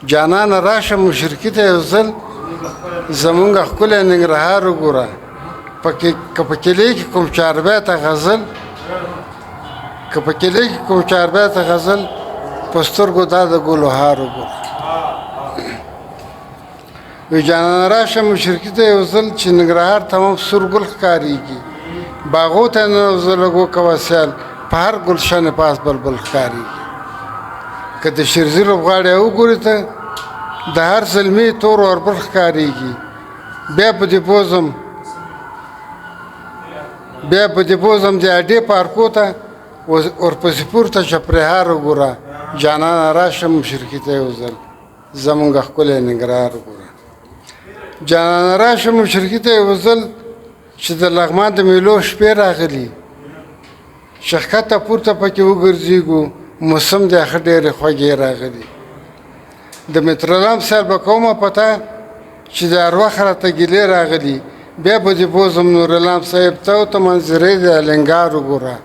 جانان راشه مشرقي ته یو ځل زمونږ ښکلی ننګرهار وګوره که په کلي کې کوم چاربیته غزل که په کلي کې کوم چاربیته غزل په سترګو دا د ګلو هار وګوره وی جانان راشه مشرقي ته یو ځل چې ننګرهار تمام سور ګل ښکارېږي باغو ته ننوځه لږ وکوه سیال په هر ګلشن پاس بلبل ښکارېږي که د شیرزي لوبغاړی وګورې ته د هر زلمي تور اوربل ښکارېږي بیا په دې بوځم د اډې پارکو ته ورپسې پورته چپرهار وګوره جانانه راشه مشرقي ته یو ځل زمونږ ښکلی ننګرهار وګوره جانانه راشه مشرقي ته یو ځل چې د لغمان د میلو شپې راغلي چې ښکته پورته پکې وګرځېږو موسم د ښه ډېرې خوږې راغلي د مترلام صاحب به کومه پته چې د ارواح راته ګیلې راغلي بیا به دې بوځم نورالام صاحب ته او ته منظرې د النګار وګوره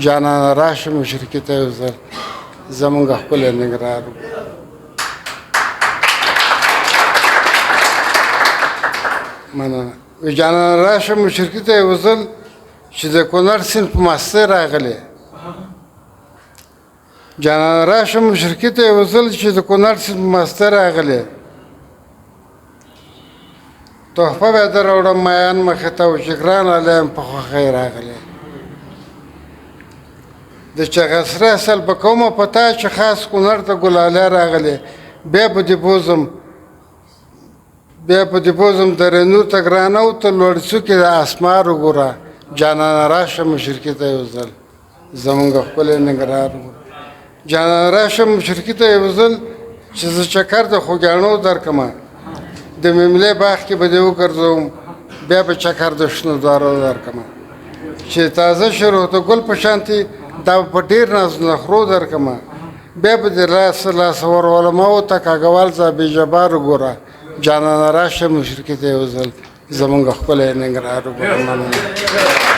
جانانه راشه مشرقي ته یو ځل زمونږ ښکلی ننګرهار وګوره مننه وی جانانه راشه مشرقي ته یو ځل چې د کونړ سیند په ماسته راغلی جانانه راشه مشرقي ته یو ځل چې د کونړ سیند په ماسته راغلی تحفه به در وړم میان مخې ته و چې ګران علی په خوښۍ راغلی د چغسرې اصل به کومه پته چې خاص کونړ ته ګلالی راغلی بیا به دې بوځم درنو ته ګرانه او ته لوړ څوکې د اسمار وګوره جانانه راشه مشرقي ته یو ځل زمونږ ښکلی ننګرهار وګوره جانانه راشه مشرقي ته یو ځل چې زه چکر د خوږیاڼو درکمه د مملې باغ کې به دې وګرځوم بیا به چکر د شنو دوارو درکمه چې تازه شروع د ګل په شانتې دا په ډېر ناز نخرو درکمه بیا به دې لاس ورولمه او ته کاږوال زابې جبار وګوره جانانه راشه مشرقي ته یو ځل زمونږ ښکلی ننګرهار وګوره مننه